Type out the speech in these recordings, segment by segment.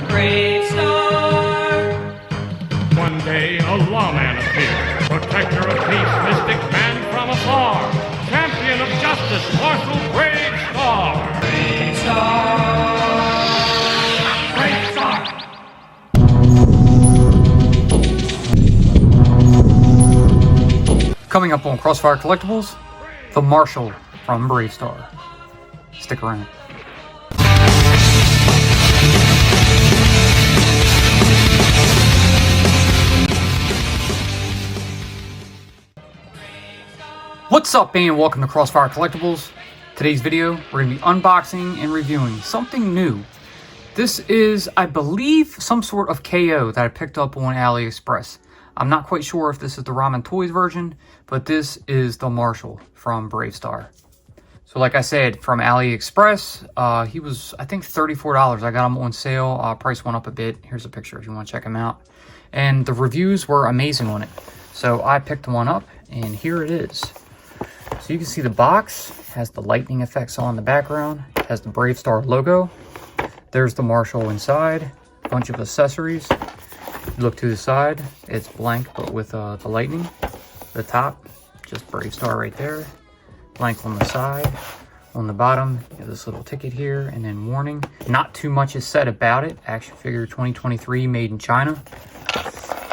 Bravestarr. One day a lawman appeared, protector of peace, mystic man from afar, champion of justice, Marshal Bravestarr. Bravestarr. Coming up on Crossfire Collectibles, the Marshal from Bravestarr. Stick around. What's up, and welcome to Crossfire Collectibles. Today's video, we're going to be unboxing and reviewing something new. This is, I believe, some sort of KO that I picked up on AliExpress. I'm not quite sure if this is the Ramen Toys version, but this is the Marshal from Bravestarr. So like I said, from AliExpress, he was, I think, $34. I got him on sale. Price went up a bit. Here's a picture if you want to check him out. And the reviews were amazing on it. So I picked one up, and here it is. So you can see the box has the lightning effects on the background, has the Bravestarr logo. There's the Marshal inside, a bunch of accessories. You look to the side, it's blank, but with the lightning. The top, just Bravestarr right there. Blank on the side. On the bottom, you have this little ticket here, and then warning. Not too much is said about it. Action figure 2023, made in China.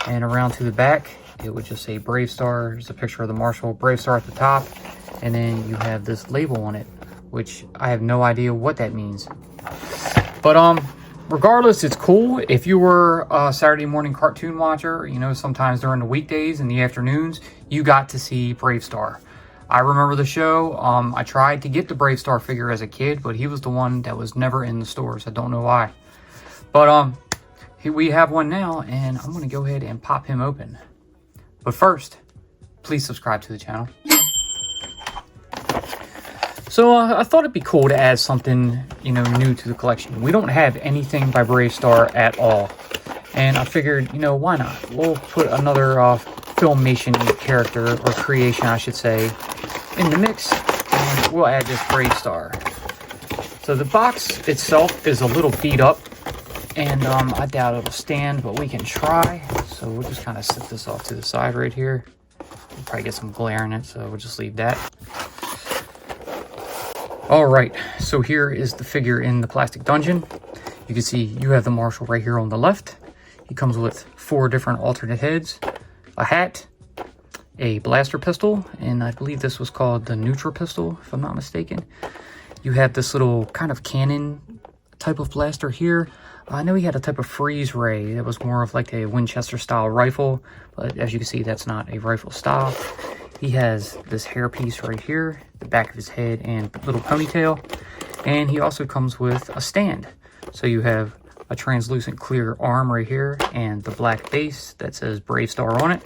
And around to the back, it would just say Bravestarr. There's a picture of the Marshal, Bravestarr at the top. And then you have this label on it, which I have no idea what that means. But regardless, it's cool. If you were a Saturday morning cartoon watcher, you know, sometimes during the weekdays and the afternoons, you got to see Bravestarr. I remember the show. I tried to get the Bravestarr figure as a kid, but he was the one that was never in the stores. I don't know why. But we have one now, and I'm going to go ahead and pop him open. But first, please subscribe to the channel. So I thought it'd be cool to add something, you know, new to the collection. We don't have anything by Bravestarr at all. And I figured, you know, why not? We'll put another Filmation character, or creation, I should say, in the mix. And we'll add this Bravestarr. So the box itself is a little beat up. And I doubt it'll stand, but we can try. So we'll just kind of set this off to the side right here. We'll probably get some glare in it, so we'll just leave that. Alright, so here is the figure in the plastic dungeon. You can see you have the Marshal right here on the left. He comes with 4 different alternate heads, a hat, a blaster pistol, and I believe this was called the Neutra pistol, if I'm not mistaken. You have this little kind of cannon type of blaster here. I know he had a type of freeze ray that was more of like a Winchester style rifle, but as you can see, that's not a rifle style. He has this hairpiece right here, the back of his head, and little ponytail. And he also comes with a stand. So you have a translucent clear arm right here, and the black base that says Bravestarr on it.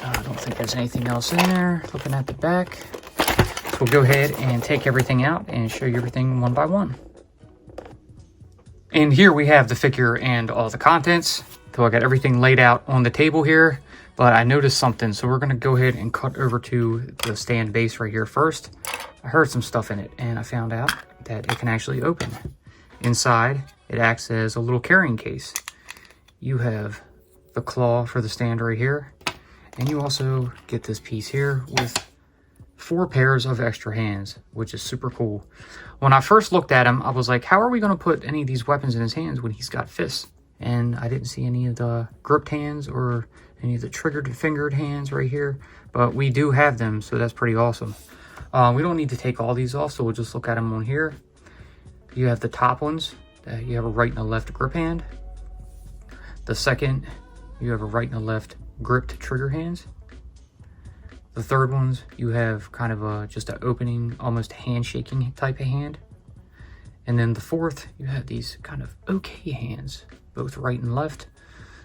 I don't think there's anything else in there. Looking at the back. So we'll go ahead and take everything out and show you everything one by one. And here we have the figure and all the contents. So I got everything laid out on the table here. But I noticed something, so we're going to go ahead and cut over to the stand base right here first. I heard some stuff in it, and I found out that it can actually open. Inside, it acts as a little carrying case. You have the claw for the stand right here, and you also get this piece here with 4 pairs of extra hands, which is super cool. When I first looked at him, I was like, how are we going to put any of these weapons in his hands when he's got fists? And I didn't see any of the gripped hands or any of the triggered fingered hands right here, but we do have them, so that's pretty awesome. We don't need to take all these off, so we'll just look at them on here. You have the top ones, you have a right and a left grip hand. The second, you have a right and a left gripped trigger hands. The third ones, you have kind of just an opening, almost handshaking type of hand. And then the fourth, you have these kind of okay hands, both right and left.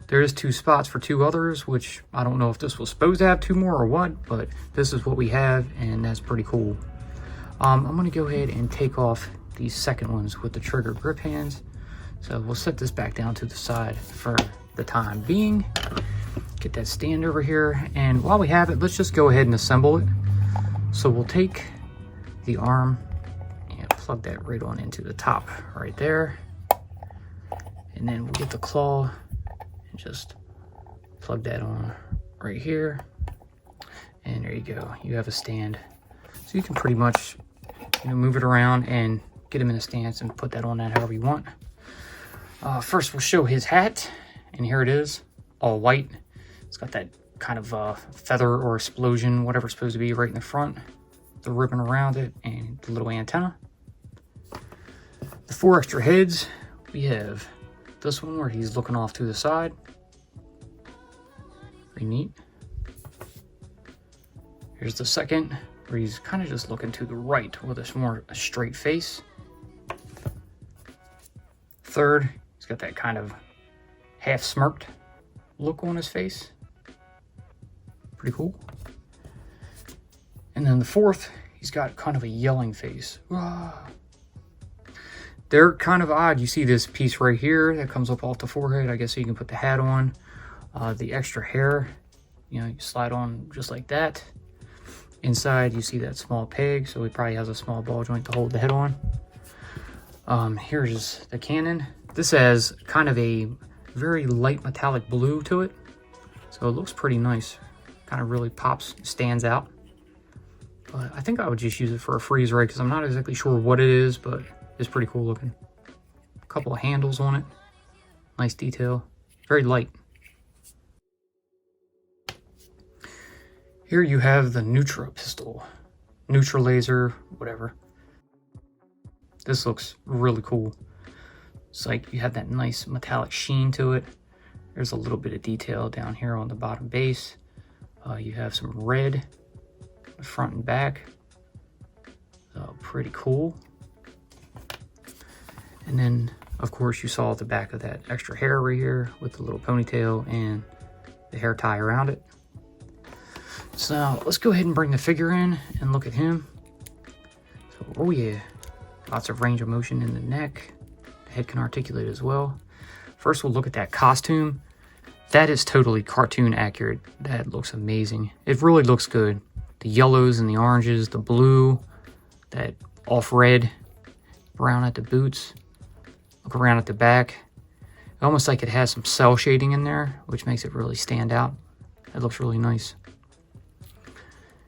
There is 2 spots for 2 others, which I don't know if this was supposed to have 2 more or what, but this is what we have, and that's pretty cool. I'm going to go ahead and take off these second ones with the trigger grip hands. So we'll set this back down to the side for the time being. Get that stand over here, and while we have it, let's just go ahead and assemble it. So we'll take the arm and plug that right on into the top right there. And then we'll get the claw and just plug that on right here. And there you go. You have a stand. So you can pretty much, move it around and get him in a stance and put that on that however you want. First, we'll show his hat. And here it is, all white. It's got that kind of feather or explosion, whatever it's supposed to be, right in the front. The ribbon around it and the little antenna. The 4 extra heads, we have this one where he's looking off to the side. Pretty neat. Here's the second where he's kind of just looking to the right with a more straight face. Third, he's got that kind of half smirked look on his face. Pretty cool. And then the fourth, he's got kind of a yelling face. They're kind of odd. You see this piece right here that comes up off the forehead. I guess so you can put the hat on. The extra hair, you slide on just like that. Inside, you see that small peg, so he probably has a small ball joint to hold the head on. Here's the cannon. This has kind of a very light metallic blue to it, so it looks pretty nice. Kind of really pops, stands out. But I think I would just use it for a freeze ray because I'm not exactly sure what it is, but it's pretty cool looking. A couple of handles on it. Nice detail. Very light. Here you have the Neutra pistol. Neutra laser, whatever. This looks really cool. It's like you have that nice metallic sheen to it. There's a little bit of detail down here on the bottom base. You have some red front and back. So pretty cool. And then, of course, you saw the back of that extra hair right here with the little ponytail and the hair tie around it. So let's go ahead and bring the figure in and look at him. So, oh yeah, lots of range of motion in the neck. The head can articulate as well. First, we'll look at that costume. That is totally cartoon accurate. That looks amazing. It really looks good. The yellows and the oranges, the blue, that off red, brown at the boots. Look around at the back. Almost like it has some cell shading in there, which makes it really stand out. It looks really nice.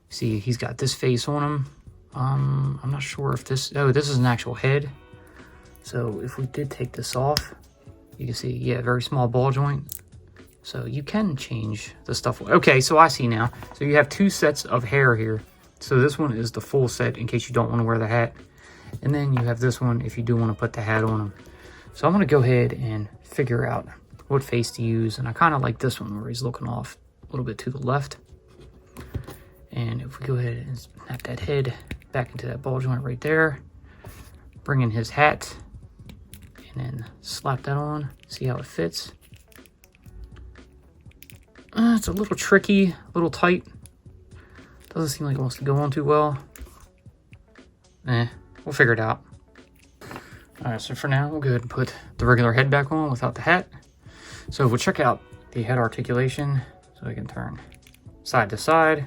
See, he's got this face on him. I'm not sure if this... Oh, this is an actual head. So if we did take this off, you can see, yeah, very small ball joint. So you can change the stuff. Okay, so I see now. So you have 2 sets of hair here. So this one is the full set in case you don't want to wear the hat. And then you have this one if you do want to put the hat on him. So I'm going to go ahead and figure out what face to use. And I kind of like this one where he's looking off a little bit to the left. And if we go ahead and snap that head back into that ball joint right there, bring in his hat, and then slap that on, see how it fits. It's a little tricky, a little tight. Doesn't seem like it wants to go on too well. We'll figure it out. Alright, so for now, we'll go ahead and put the regular head back on without the hat. So we'll check out the head articulation. So we can turn side to side.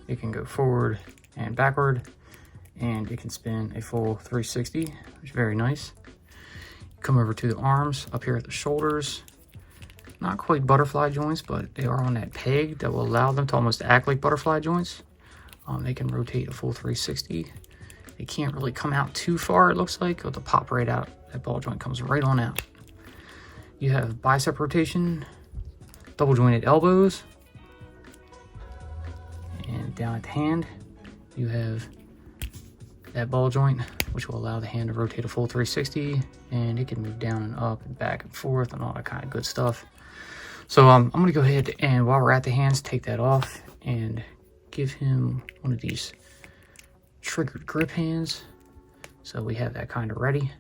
It can go forward and backward. And it can spin a full 360, which is very nice. Come over to the arms, up here at the shoulders. Not quite butterfly joints, but they are on that peg that will allow them to almost act like butterfly joints. They can rotate a full 360. They can't really come out too far, it looks like. With the pop right out, that ball joint comes right on out. You have bicep rotation, double jointed elbows. And down at the hand, you have that ball joint, which will allow the hand to rotate a full 360. And it can move down and up and back and forth and all that kind of good stuff. So I'm going to go ahead and, while we're at the hands, take that off and give him one of these triggered grip hands. So we have that kind of ready.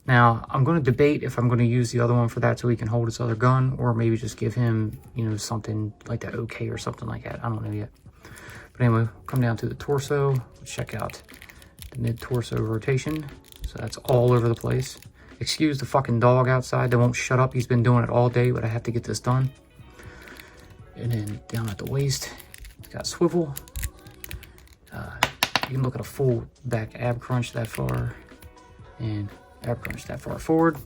Now, I'm going to debate if I'm going to use the other one for that so he can hold his other gun, or maybe just give him, something like that OK or something like that. I don't know yet. But anyway, come down to the torso. Check out the mid-torso rotation. So that's all over the place. Excuse the fucking dog outside that won't shut up. He's been doing it all day, but I have to get this done. And then down at the waist, it's got swivel. You can look at a full back ab crunch that far. and that brings that far forward.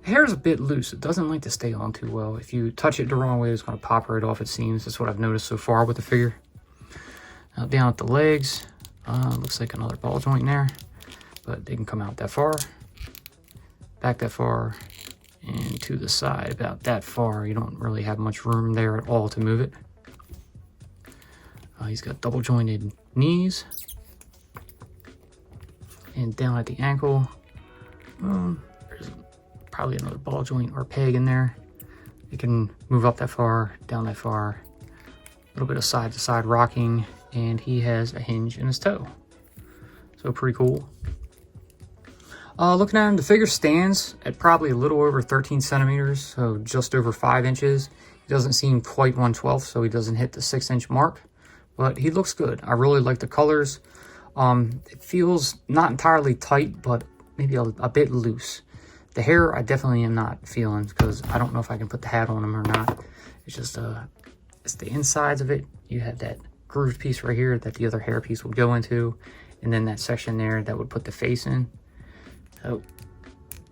The hair is a bit loose. It doesn't like to stay on too well. If you touch it the wrong way, it's going to pop right off, it seems. That's what I've noticed so far with the figure. Now down at the legs, looks like another ball joint in there, but they can come out that far, back that far, and to the side about that far. You don't really have much room there at all to move it. He's got double jointed knees, and down at the ankle, there's probably another ball joint or peg in there. You can move up that far, down that far, a little bit of side to side rocking, and he has a hinge in his toe. So pretty cool. Looking at him, the figure stands at probably a little over 13 centimeters, so just over 5 inches. He doesn't seem quite 1/12, so he doesn't hit the 6-inch mark, but he looks good. I really like the colors. It feels not entirely tight, but maybe a bit loose. The hair, I definitely am not feeling, because I don't know if I can put the hat on him or not. It's just, it's the insides of it. You have that grooved piece right here that the other hair piece would go into, and then that section there that would put the face in. So,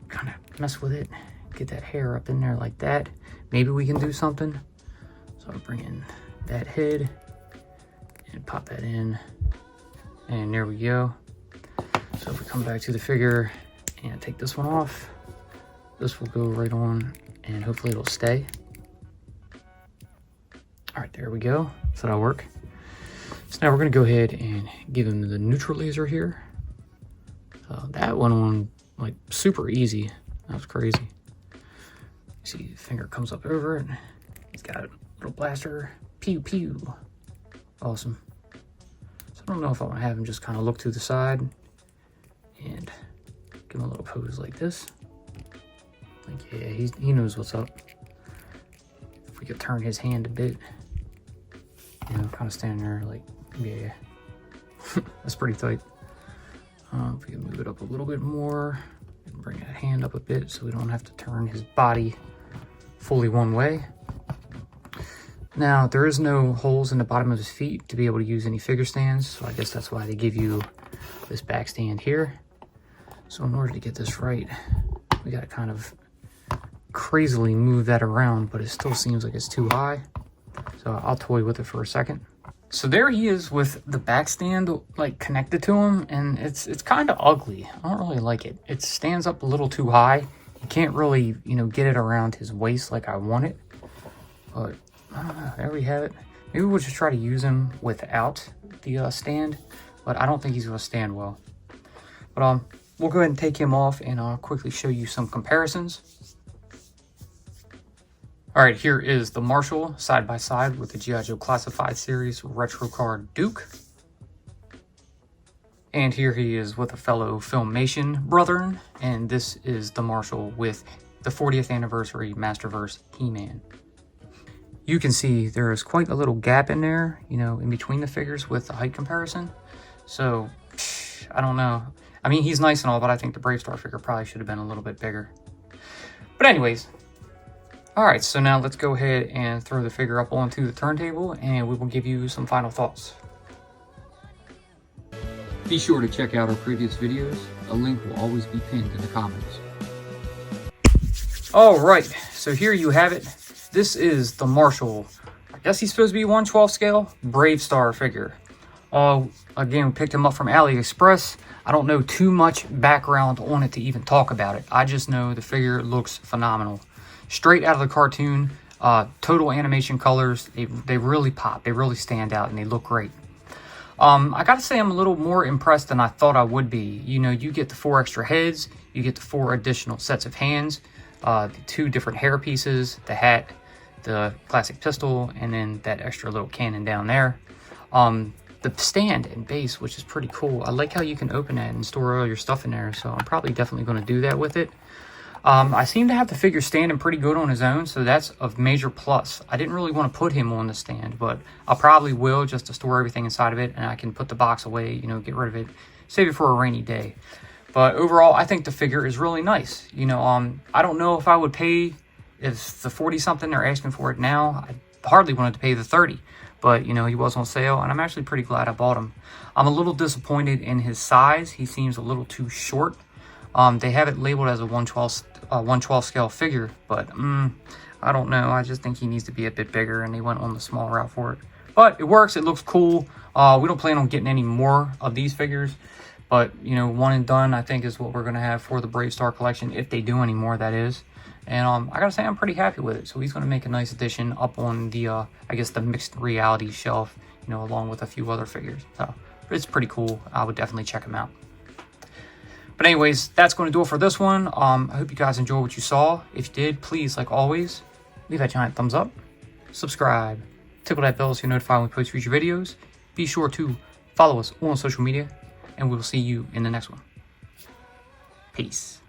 kind of mess with it. Get that hair up in there like that. Maybe we can do something. So I'll bring in that head and pop that in. And there we go. So if we come back to the figure and take this one off, this will go right on and hopefully it'll stay. All right, there we go. So that'll work. So now we're gonna go ahead and give him the neutral laser here. So that one went like super easy. That was crazy. See, the finger comes up over it. He's got a little blaster. Pew pew. Awesome. So I don't know if I want to have him just kind of look to the side and give him a little pose like this. Like, yeah, he knows what's up. If we could turn his hand a bit, you know, kind of standing there like, yeah, that's pretty tight. If we can move it up a little bit more and bring that hand up a bit so we don't have to turn his body fully one way. Now, there is no holes in the bottom of his feet to be able to use any figure stands, so I guess that's why they give you this back stand here. So in order to get this right, we got to kind of crazily move that around, but it still seems like it's too high. So I'll toy with it for a second. So there he is with the back stand like connected to him, and it's kind of ugly. I don't really like it. It stands up a little too high. You can't really, you know, get it around his waist like I want it. But I don't know, there we have it. Maybe we'll just try to use him without the stand, but I don't think he's going to stand well. But we'll go ahead and take him off, and I'll quickly show you some comparisons. All right, here is the MARSHAL side by side with the G.I. Joe Classified Series Retro Card Duke. And here he is with a fellow Filmation brethren, and this is the MARSHAL with the 40th anniversary Masterverse He-Man. You can see there is quite a little gap in there, you know, in between the figures with the height comparison. So, I don't know. I mean, he's nice and all, but I think the Bravestarr figure probably should have been a little bit bigger. But anyways, all right, so now let's go ahead and throw the figure up onto the turntable, and we will give you some final thoughts. Be sure to check out our previous videos. A link will always be pinned in the comments. All right, so here you have it. This is the MARSHAL. I guess he's supposed to be 1/12 scale Bravestarr figure. Again, we picked him up from AliExpress. I don't know too much background on it to even talk about it. I just know the figure looks phenomenal. Straight out of the cartoon, total animation colors. They really pop. They really stand out, and they look great. I gotta say I'm a little more impressed than I thought I would be. You know, you get the 4 extra heads, you get the 4 additional sets of hands, the 2 different hair pieces, the hat, the classic pistol, and then that extra little cannon down there. The stand and base, which is pretty cool. I like how you can open it and store all your stuff in there, so I'm probably definitely going to do that with it. I seem to have the figure standing pretty good on his own, so that's a major plus. I didn't really want to put him on the stand, but I probably will, just to store everything inside of it, and I can put the box away, you know, get rid of it, save it for a rainy day. But overall, I think the figure is really nice. You know, I don't know if I would pay if the 40-something they're asking for it now. I hardly wanted to pay the 30, but you know, he was on sale, and I'm actually pretty glad I bought him. I'm a little disappointed in his size. He seems a little too short. They have it labeled as a 112 scale figure, but I don't know. I just think he needs to be a bit bigger, and they went on the small route for it. But it works. It looks cool. We don't plan on getting any more of these figures, but you know, one and done I think is what we're gonna have for the Bravestarr collection, if they do any more, that is. And I gotta say, I'm pretty happy with it. So he's gonna make a nice addition up on the I guess the mixed reality shelf, you know, along with a few other figures. So it's pretty cool. I would definitely check him out. But anyways, that's going to do it for this one. I hope you guys enjoyed what you saw. If you did, please, like always, leave that giant thumbs up, subscribe, tickle that bell so you're notified when we post future videos. Be sure to follow us on social media, and we'll see you in the next one. Peace.